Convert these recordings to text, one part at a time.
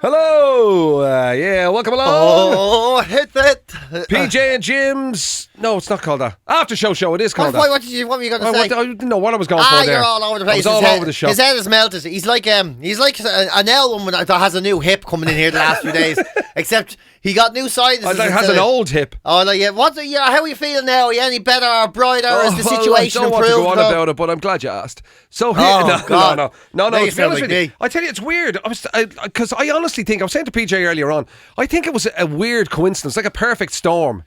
Hello. Welcome along. Oh, hit that. PJ and Jim's. No, it's not called that. After show. It is called that. What were you going to say? I didn't know what I was going for there. You're all over the place. I was all over the show. His head is melted. He's like an L woman that has a new hip coming in here the last few days. Except he got new sinuses. He has an old hip. Oh, like, yeah. How are you feeling now? Are you any better or brighter? Or is the situation improved? I don't want to go on about it, but I'm glad you asked. So here, no. To be honest with you, I tell you, it's weird. Because I honestly think, I was saying to PJ earlier on, I think it was a weird coincidence, like a perfect storm,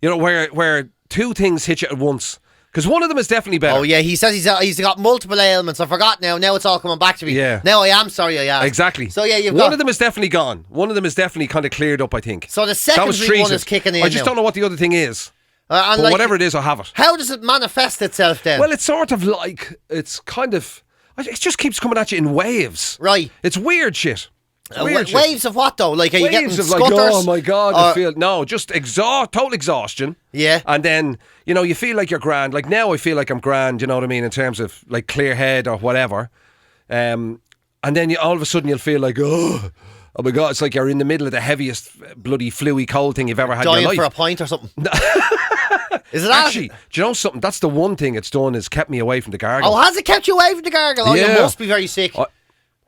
where two things hit you at once. Because one of them is definitely better. Oh, yeah, he says he's got multiple ailments. I forgot now. Now it's all coming back to me. Yeah. Now I am sorry I asked. Exactly. So, yeah, one of them is definitely gone. One of them is definitely kind of cleared up, I think. So the secondary one is kicking in I just don't know what the other thing is. But whatever it is, I have it. How does it manifest itself then? Well, it's sort of like, it just keeps coming at you in waves. Right. It's weird shit. Waves of what though? Like, are you getting waves of scutters? like, oh my God, just total exhaustion. Yeah. And then, you feel like you're grand. Like now I feel like I'm grand, you know what I mean, in terms of like clear head or whatever. And then all of a sudden you'll feel like, oh my God, it's like you're in the middle of the heaviest bloody fluey cold thing you've ever had in your life. Dying for a pint or something. Is it actually? Do you know something? That's the one thing it's done is kept me away from the gargle. Oh, has it kept you away from the gargle? Oh, yeah. You must be very sick.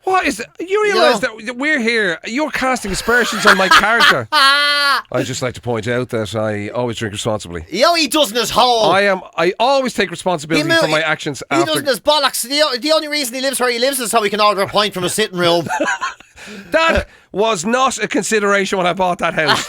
What is it? You realise that we're here, you're casting aspersions on my character. I'd just like to point out that I always drink responsibly. He does in his hole. I always take responsibility for my actions. He does in his bollocks. The only reason he lives where he lives is so he can order a pint from a sitting room. That was not a consideration when I bought that house.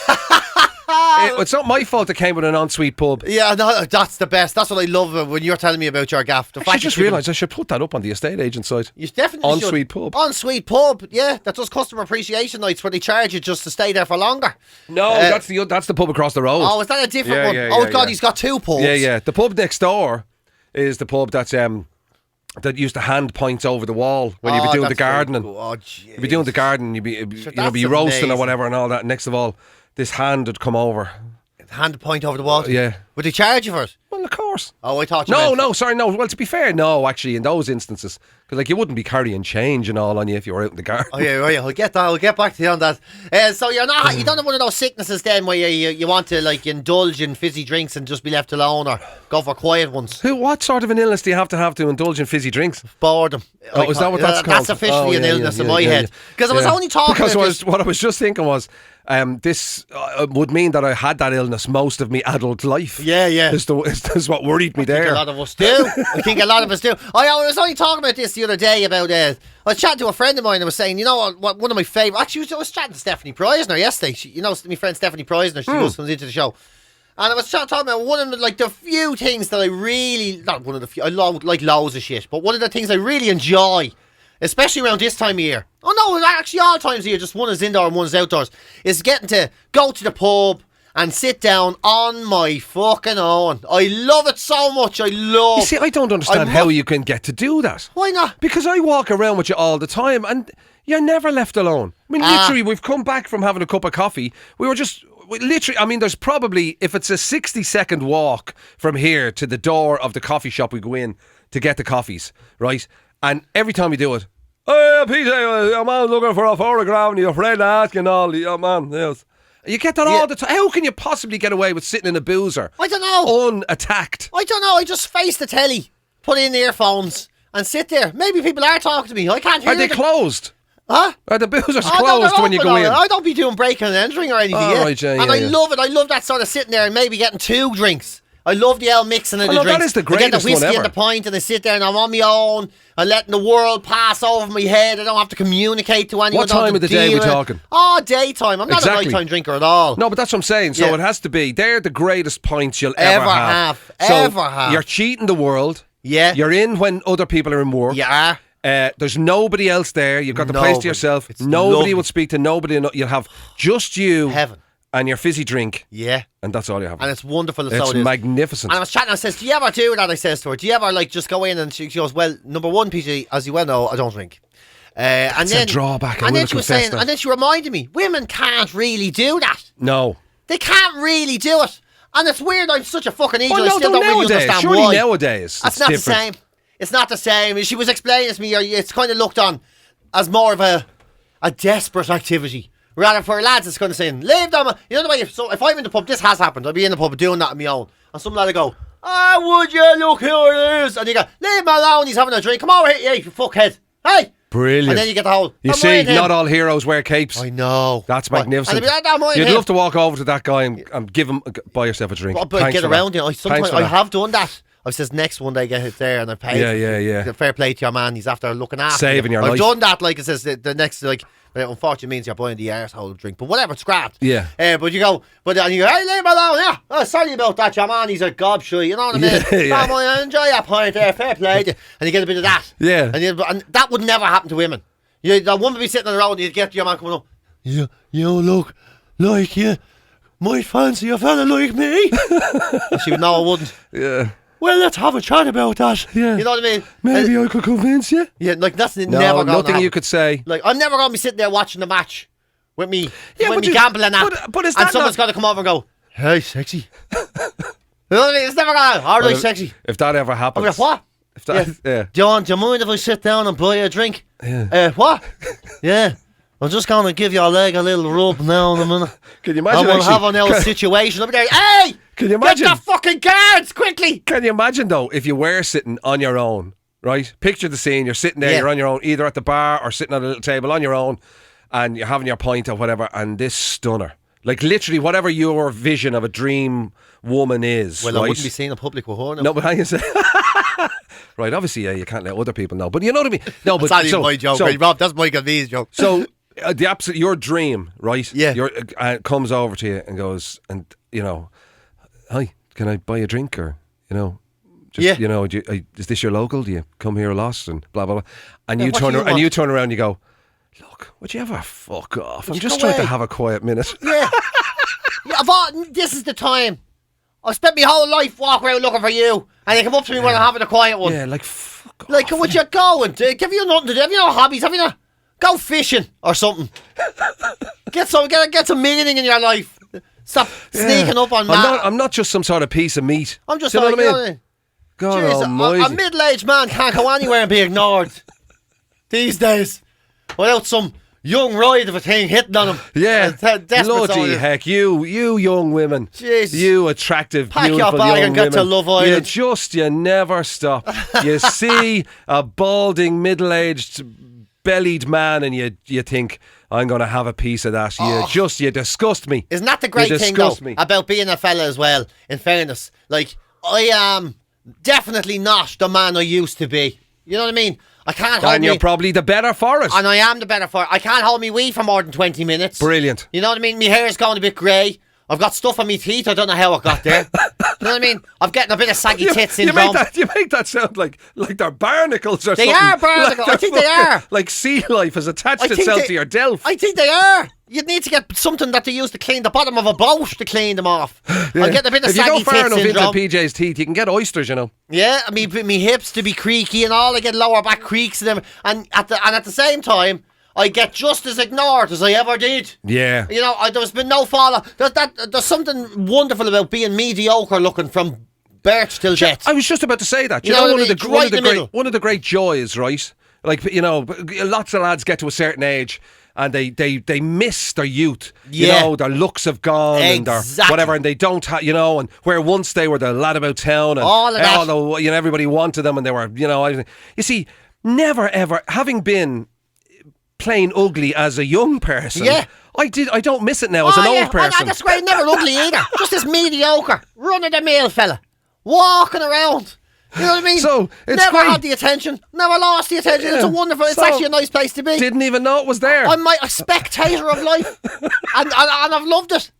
It's not my fault it came with an ensuite pub. Yeah, no, that's the best. That's what I love when you're telling me about your gaff. I just realised I should put that up on the estate agent site. You definitely should. Ensuite pub. Ensuite pub, yeah. That does customer appreciation nights where they charge you just to stay there for longer. No, that's the pub across the road. Oh, is that a different one? God, he's got two pubs. Yeah. The pub next door is the pub that's that used to hand points over the wall when you'd be doing the gardening. You'd be doing the garden, you'd be roasting or whatever and all that. Next of all, this hand would come over. Hand point over the wall? Yeah. Would they charge you for it? Well, of course. Oh, I thought you No. Well, to be fair, no, actually, in those instances. Because, you wouldn't be carrying change and all on you if you were out in the garden. Oh, yeah, right. I'll get that. I'll get back to you on that. So you don't have one of those sicknesses then where you want to, indulge in fizzy drinks and just be left alone or go for quiet ones? What sort of an illness do you have to indulge in fizzy drinks? Boredom. Oh, is that what that's called? That's officially an illness in my head. Because I was only talking about this. What I was just thinking was, this would mean that I had that illness most of my adult life. Yeah. Is what worried me there. A lot of us do. I think a lot of us do. I was only talking about this the other day about. I was chatting to a friend of mine and was saying, what one of my favourite. Actually, I was chatting to Stephanie Preisner yesterday. My friend Stephanie Preisner. She comes into the show. And I was talking about one of the few things that I really, not one of the few, I like loads of shit, but one of the things I really enjoy, especially around this time of year. Oh no, actually all times of year, just one is indoor and one is outdoors, is getting to go to the pub and sit down on my fucking own. I love it so much. You see, I don't understand how you can get to do that. Why not? Because I walk around with you all the time and you're never left alone. I mean, literally, we've come back from having a cup of coffee. There's probably, if it's a 60-second walk from here to the door of the coffee shop we go in to get the coffees, right? And every time we do it, oh, PJ, I'm looking for a photograph and your friend asking all the, yes. You get that all the time. How can you possibly get away with sitting in a boozer? I don't know. Unattacked. I don't know. I just face the telly, put in the earphones and sit there. Maybe people are talking to me. I can't hear them. Are they closed? Huh? Are the boozers closed when you go in? I don't be doing breaking and entering or anything. Right, I love it. I love that sort of sitting there and maybe getting two drinks. I love the mixing of the drinks. That is the greatest one ever. I get the whiskey and the pint and I sit there and I'm on my own. I'm letting the world pass over my head. I don't have to communicate to anyone. What time of the day are we talking? Oh, daytime. I'm not a nighttime drinker at all. No, but that's what I'm saying. So it has to be. They're the greatest pints you'll ever have. Ever have. You're cheating the world. Yeah. You're in when other people are in work. Yeah. There's nobody else there. You've got the place to yourself. Nobody will speak to nobody. You'll have just you. Heaven. And your fizzy drink. Yeah. And that's all you have. And it's wonderful. It's magnificent. And I was chatting, I says, do you ever do that? I says to her, do you ever just go in? And she goes, well, number one, PG, as you well know, I don't drink. That's a drawback. And then she was saying, and then she reminded me, women can't really do that. No. They can't really do it. And it's weird, I'm such a fucking idiot. I still don't really understand surely why. Nowadays, that's not different. The same. It's not the same. She was explaining to me, it's kind of looked on as more of a a desperate activity. Rather for lads, it's kind of saying, leave them. You know the way, so if I'm in the pub, this has happened. I'll be in the pub doing that on my own. And some lad will go, would you look who it is? And you go, leave him alone, he's having a drink. Come over here, you fuckhead. Hey! Brilliant. And then you get the whole. You see, not all heroes wear capes. I know. That's magnificent. Like, You'd love to walk over to that guy and give him, buy yourself a drink. But get around you. Sometimes I have done that. I says next one day get it there and I paid. Yeah. Fair play to your man. He's after looking after saving your life. I've done that. Like it says the next like. Unfortunately, means you're buying the arsehole drink, but whatever, it's scrapped. Yeah. But you go, and you go, hey, leave him alone. Yeah. Oh, sorry about that, your man. He's a gobshite. You know what I mean? Come on, enjoy your pint there. Fair play to you. And you get a bit of that. Yeah. And that would never happen to women. The woman would be sitting on the road and you'd get your man coming up. You look like you might fancy a fella like me. She would know I wouldn't. Yeah. Well, let's have a chat about that. Yeah. You know what I mean? Maybe I could convince you. Yeah, like that's never going to happen. Nothing you could say. Like, I'm never going to be sitting there watching the match with me, with me gambling app. But is and that someone's going to come over and go, hey, sexy. You know what I mean? It's never going to happen. All right, sexy. If that ever happens. I'm like, what? If that, yeah. John, do you mind if I sit down and buy you a drink? Yeah. What? Yeah. I'm just going to give your leg a little rub now in a minute. Can you imagine? I will have an old situation. I'll be there, hey! Can you imagine? Get the fucking cards quickly! Can you imagine though if you were sitting on your own, right? Picture the scene. You're sitting there. You're on your own, either at the bar or sitting at a little table on your own, and you're having your pint or whatever. And this stunner, like literally, whatever your vision of a dream woman is. Well, right? I wouldn't be seen in public with her. No, but I can say. Right, obviously, you can't let other people know, but you know what I mean. No, but that's not even my joke, right, Rob. That's Michael V's joke. So the absolute your dream, right? Yeah. Comes over to you and goes, and you know, hi, can I buy a drink or just, you know, is this your local? Do you come here a lot and blah blah blah? And you turn around and you go, look, would you ever fuck off? I'm just trying to have a quiet minute. Yeah. This is the time. I've spent my whole life walking around looking for you, and you come up to me when I'm having a quiet one. Yeah, like fuck off. Like, would you go and have you nothing to do? Have you no hobbies? Have you no? Go fishing or something. Get some meaning in your life. Stop sneaking up on that. I'm not just some sort of piece of meat. I'm just you know what I mean? You know, God jeez, almighty. a middle-aged man can't go anywhere and be ignored these days without some young ride of a thing hitting on him. Yeah, bloody heck, you young women. Jeez. You attractive, pack beautiful your bag young and get women. to Love Island. You never stop. You see a balding, middle-aged, bellied man and you think, I'm going to have a piece of that. You disgust me. Isn't that the great thing, though, about being a fella as well, in fairness? Like, I am definitely not the man I used to be. You know what I mean? I can't hold and you're probably the better for it. And I am the better for it. I can't hold me wee for more than 20 minutes. Brilliant. You know what I mean? My hair's going a bit grey. I've got stuff on my teeth. I don't know how it got there. You know what I mean? I'm getting a bit of saggy tit syndrome. You make that sound like they're barnacles or something. They are barnacles. I think they are. Like sea life has attached itself to your delf. I think they are. You'd need to get something that they use to clean the bottom of a boat to clean them off. Yeah. I'm getting a bit of saggy tit syndrome. If you go far enough into PJ's teeth, you can get oysters, you know. Yeah, me hips to be creaky and all. I get lower back creaks and them. And at the same time, I get just as ignored as I ever did. Yeah. You know, there's been no follow. There's something wonderful about being mediocre looking from birth till death. I was just about to say that. You know one of the great joys, right? Like, you know, lots of lads get to a certain age and they miss their youth. You know, their looks have gone and their whatever, and they don't have, you know, and where once they were the lad about town and all of that. You know, everybody wanted them and they were, you know, you see, never ever, having been plain ugly as a young person. Yeah. I don't miss it now as an old person. That's great. Never ugly either. Just this mediocre, run-of-the-mill fella. Walking around. You know what I mean? So, it's never had the attention. Never lost the attention. Yeah. It's a wonderful, it's actually a nice place to be. Didn't even know it was there. I'm a spectator of life. and I've loved it.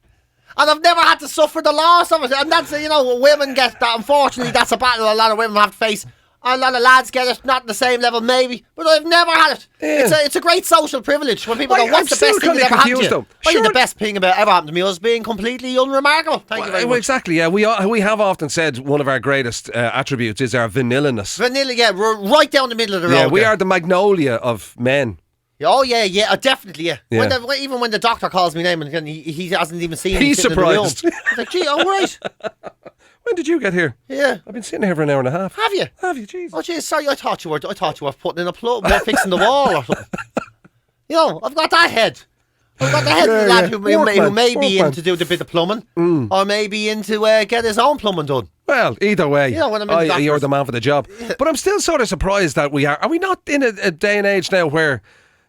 And I've never had to suffer the loss of it. And that's, you know, women get that. Unfortunately, that's a battle a lot of women have to face. A lot of lads get it, not at the same level maybe, but I've never had it. Yeah. It's a great social privilege when people go, what's the best thing that ever happened to you? I think the best thing that ever happened to me was being completely unremarkable. Thank you very much. Exactly, yeah. We have often said one of our greatest attributes is our vanilla-ness. Vanilla, yeah, we're right down the middle of the road. Yeah, we are the magnolia of men. Oh yeah, definitely, yeah. Even when the doctor calls me name and he hasn't even seen me. He's surprised. In the room. He's like, gee, all right. When did you get here? Yeah, I've been sitting here for an hour and a half. Have you? Jeez. Oh, jeez, sorry. I thought you were putting in a plug, fixing the wall or something. You know, I've got that head. I've got the head of the lad who may be in to do the bit of plumbing, or maybe into get his own plumbing done. Well, either way, you know, when I'm you're the man for the job. Yeah. But I'm still sort of surprised that we are. Are we not in a day and age now where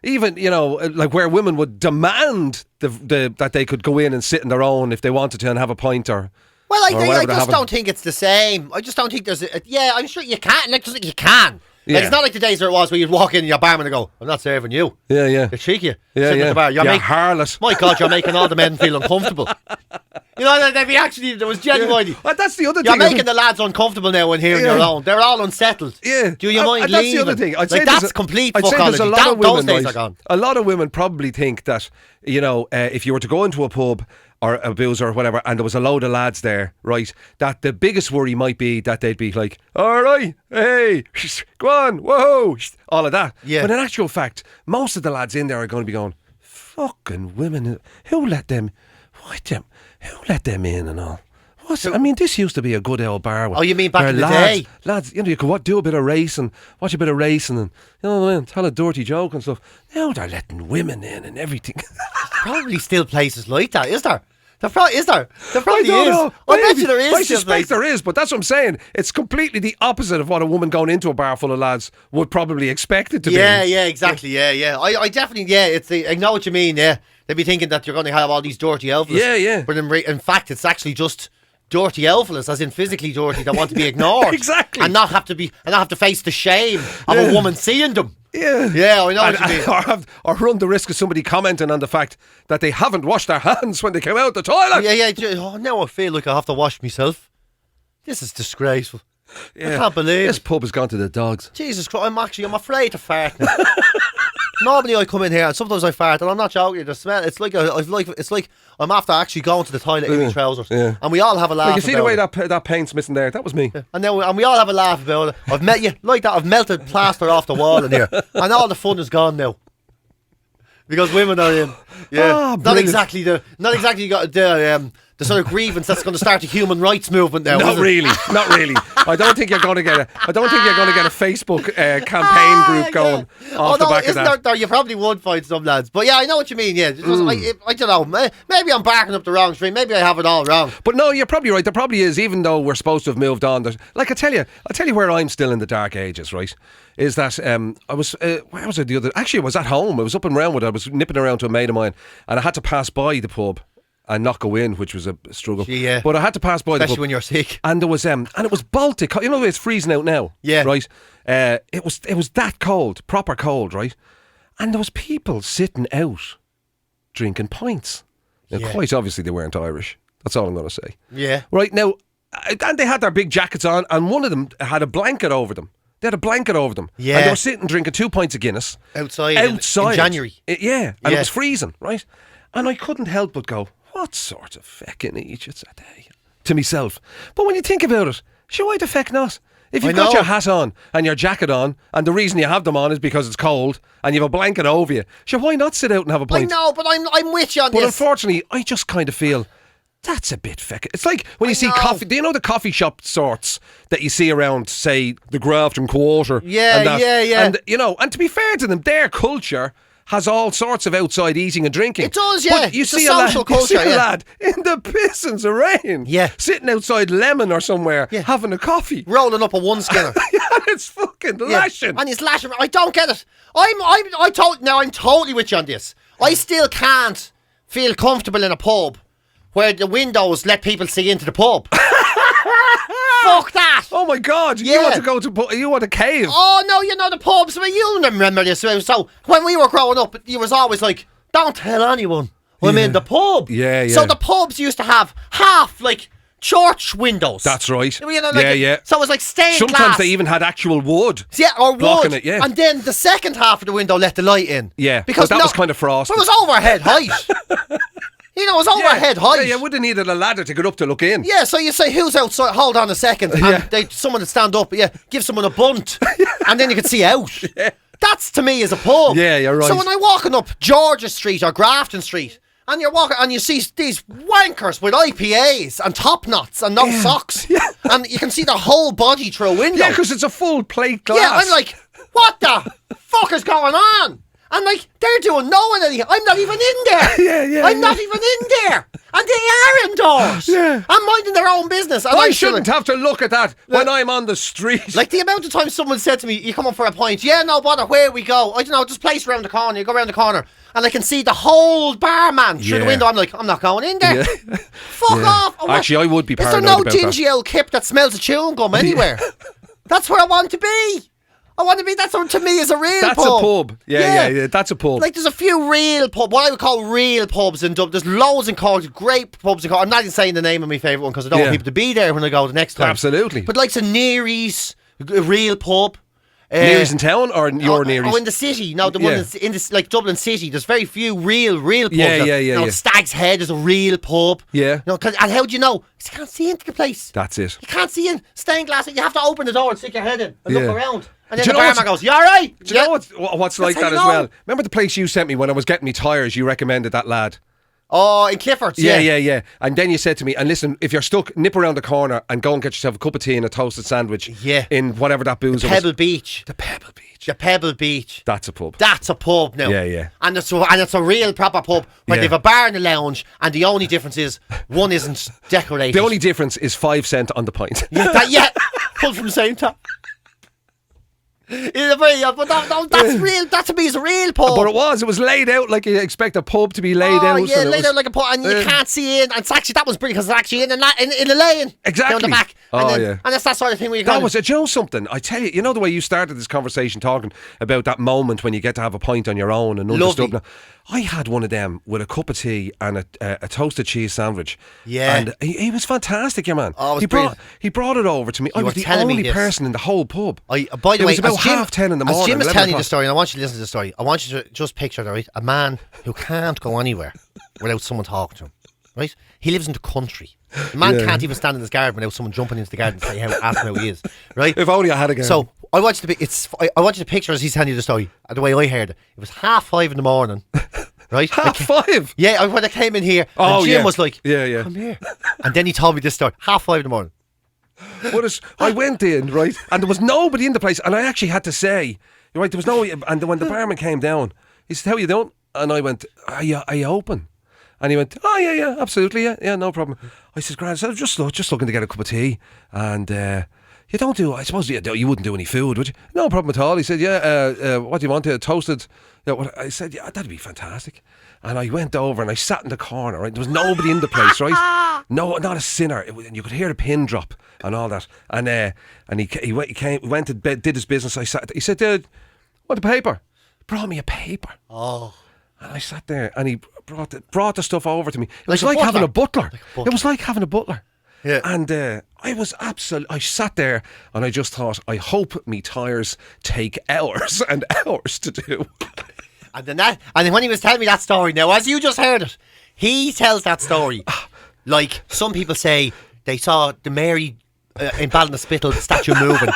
even, you know, like where women would demand that they could go in and sit on their own if they wanted to and have a pint or. Well, I just don't think it's the same. I just don't think there's. I'm sure you can. Like, you can. Like, it's not like the days where it was where you'd walk in and your barman would go, I'm not serving you. Yeah, yeah. It's cheeky. Yeah, Sitting yeah. at the bar. You're harlot. My God, you're making all the men feel uncomfortable. You know, there was genuinely. Yeah. Well, that's the other thing. You're making the lads uncomfortable now when hearing your own. They're all unsettled. Yeah. Do you mind that's leaving? The other thing. I'd say that's complete fuckology. Those days are gone. A lot of women probably think that, you know, if you were to go into a pub or a boozer or whatever, and there was a load of lads there, right, that the biggest worry might be that they'd be like, all right, hey, go on, whoa, all of that. Yeah. But in actual fact, most of the lads in there are going to be going, fucking women, who let them in and all? I mean, this used to be a good old bar. Oh, you mean back in the day? Lads, you know, you could do a bit of racing, watch a bit of racing and, you know what I mean, tell a dirty joke and stuff. Now they're letting women in and everything. Probably still places like that, is there? There probably is. There probably is. Know. I bet you there is. I suspect there is, but that's what I'm saying. It's completely the opposite of what a woman going into a bar full of lads would probably expect it to be. Yeah, exactly. Yeah. I definitely, I know what you mean, yeah. They'd be thinking that you're going to have all these dirty elves. Yeah. But in fact, it's actually just dirty elfless, as in physically dirty, that want to be ignored. Exactly. And not have to face the shame of a woman seeing them. Yeah, I know what you mean. Or run the risk of somebody commenting on the fact that they haven't washed their hands when they came out the toilet. Yeah. Oh, now I feel like I have to wash myself. This is disgraceful. I can't believe this pub has gone to the dogs. Jesus Christ, I'm afraid to fart now. Normally I come in here and sometimes I fart, and I'm not joking. The smell, it's like I'm after actually going to the toilet in my trousers. Yeah. And we all have a laugh. You see the way that paint's missing there? That was me. Yeah. And we all have a laugh about it. I've met you like that. I've melted plaster off the wall in here, and all the fun is gone now. Because women are in. Yeah. Not exactly the sort of grievance that's going to start a human rights movement now. Not really. I don't think you're going to get a Facebook campaign group going off the back of that. There, you probably would find some lads, but yeah, I know what you mean. Yeah, I don't know. Maybe I'm barking up the wrong street. Maybe I have it all wrong. But no, you're probably right. There probably is, even though we're supposed to have moved on. Like I'll tell you where I'm still in the dark ages. Right, is that I was where was I the other? Actually, I was at home. I was up and round with it. I was nipping around to a mate of mine, and I had to pass by the pub and not go in, which was a struggle. Yeah. But I had to pass by, especially when you're sick. And there was and it was Baltic. You know, it's freezing out now. Yeah. Right. It was that cold, proper cold, right? And there was people sitting out drinking pints. Now, quite obviously, they weren't Irish. That's all I'm going to say. Yeah. Right now, and they had their big jackets on, and one of them had a blanket over them. They had a blanket over them. Yeah. And they were sitting drinking 2 pints of Guinness outside in January. And it was freezing, right? And I couldn't help but go, what sort of feckin' idiots are they? To myself. But when you think about it, sure, why the feck not? If you've got your hat on and your jacket on, and the reason you have them on is because it's cold, and you have a blanket over you, sure, why not sit out and have a pint? I know, but I'm with you on this. But unfortunately, I just kind of feel that's a bit feckin'. It's like when you see coffee. Do you know the coffee shop sorts that you see around, say, the Grafton Quarter? Yeah. And, you know, and to be fair to them, their culture has all sorts of outside eating and drinking. It does, yeah. But you it's see a social culture, you see a lad in the pissings of rain, sitting outside Lemon or somewhere, having a coffee, rolling up a one skinner. It's fucking lashing, and he's lashing. I don't get it. I'm totally with you on this. I still can't feel comfortable in a pub where the windows let people see into the pub. Fuck that! Oh my God! You want a cave? Oh no! You know the pubs. I mean, you'll remember this. So when we were growing up, it was always like, "Don't tell anyone I'm in the pub." Yeah. So the pubs used to have half like church windows. That's right. You know, like so it was like stained glass. Sometimes they even had actual wood. Yeah, or blocking wood. it. Yeah. And then the second half of the window let the light in. Yeah, because that was kind of frosted. It was overhead height. You know, it was overhead height. Yeah, you would have needed a ladder to get up to look in. Yeah, so you say, who's outside? Hold on a second. And someone would stand up, give someone a bunt. And then you could see out. Yeah. That's, to me, is a pub. Yeah, you're right. So when I'm walking up Georgia Street or Grafton Street, and you're walking, and you see these wankers with IPAs and top knots and no socks. Yeah. And you can see their whole body through a window. Yeah, because it's a full plate glass. Yeah, I'm like, what the fuck is going on? And like, they're doing no one anything. I'm not even in there. I'm not even in there. And they are indoors. Yeah. And minding their own business. And I I'm shouldn't have to look at that when I'm on the street. Like the amount of times someone said to me, you come up for a pint. Yeah, no bother, where we go. I don't know, this place around the corner. You go around the corner. And I can see the whole barman through the window. I'm like, I'm not going in there. Fuck off. Actually, I would be paranoid about that. Is there no about dingy old kip that smells of chewing gum anywhere? That's where I want to be. I want to be. That's what to me is a real pub. That's a pub. Yeah, that's a pub. Like there's a few real pubs, what I would call real pubs in Dublin. There's loads in Cork, great pubs in Cork. I'm not even saying the name of my favourite one because I don't want people to be there when I go the next time. Absolutely. But like some Neary's, a real pub. Neary's in town or your Neary's? Oh, in the city. No, the one in this, like Dublin City. There's very few real pubs. Yeah. Stag's Head is a real pub. Yeah. And how do you know? Because you can't see into the place. That's it. You can't see in. Stained glass. You have to open the door and stick your head in and look around. And then Do the barman goes, you alright? Do you know what's like that as well? Remember the place you sent me when I was getting me tyres? You recommended that lad. Oh, in Clifford's, yeah. And then you said to me, and listen, if you're stuck, nip around the corner and go and get yourself a cup of tea and a toasted sandwich in whatever that booze was. Pebble Beach. The Pebble Beach. The Pebble Beach. That's a pub. That's a pub now. Yeah. And it's a real proper pub where they've a bar and a lounge, and the only difference is one isn't decorated. The only difference is 5 cents on the pint. Pulled from the same top. But that's real. That to me is a real pub. But it was laid out like you expect a pub to be laid out. Yeah, laid out like a pub, and you can't see in. And it's actually, that was brilliant because it's actually in a lane. Exactly. Down the back. And it's that sort of thing where you go. That was it. You know something? I tell you, you know the way you started this conversation talking about that moment when you get to have a pint on your own and undisturbed. I had one of them with a cup of tea and a toasted cheese sandwich. Yeah. And he was fantastic, your man. Oh, he brought it over to me. I was the only person in the whole pub. By the way, it was about Jim, 10:30 in the morning. As Jim is telling you the story, and I want you to listen to the story, I want you to just picture that, right? A man who can't go anywhere without someone talking to him, right? He lives in the country. The man can't even stand in his garden without someone jumping into the garden and ask him how he is, right? If only I had a garden. So I want you to picture as he's telling you the story, the way I heard it. It was 5:30 in the morning. Right? 5:30? Yeah, when I came in here, and Jim was like, yeah. Come here. And then he told me this story, 5:30 in the morning. I went in, right, and there was nobody in the place, and I actually had to say, right, there was no, and when the barman came down, he said, how you doing? And I went, are you open? And he went, oh yeah, absolutely, yeah, no problem. I said, grand, so just looking to get a cup of tea, and you don't do, I suppose you wouldn't do any food, would you? No problem at all. He said, what do you want, toasted? I said, yeah, that'd be fantastic. And I went over and I sat in the corner, right? There was nobody in the place, right? No, not a sinner. And you could hear the pin drop and all that. And he went and did his business. He said, want a paper? He brought me a paper. Oh. And I sat there and he brought the stuff over to me. It was like having a butler. It was like having a butler. Yeah. And I sat there and I just thought, I hope me tyres take hours and hours to do. And then when he was telling me that story, now as you just heard it, he tells that story like some people say they saw the Mary in Ballinasspittle statue moving.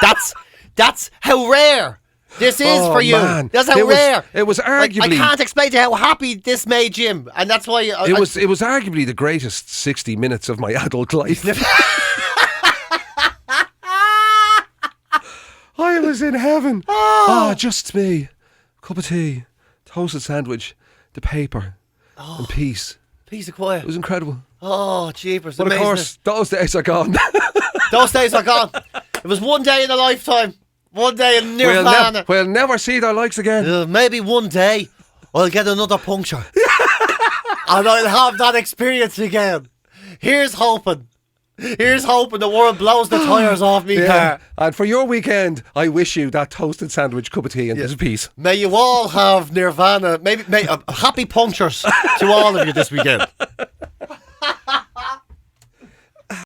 That's how rare this is for you. Man. That's how rare. It was arguably. I can't explain to you how happy this made Jim, and that's why it was arguably the greatest 60 minutes of my adult life. I was in heaven. Oh, just me. Cup of tea, toasted sandwich, the paper, and peace. Peace and quiet. It was incredible. Oh, jeepers. But of course, those days are gone. Those days are gone. It was one day in a lifetime. One day in Nirvana. We'll never see their likes again. Maybe one day I'll get another puncture. And I'll have that experience again. Here's hoping. Here's hoping the world blows the tyres off me car. And for your weekend, I wish you that toasted sandwich, cup of tea and this peace. May you all have Nirvana. Maybe happy punctures to all of you this weekend.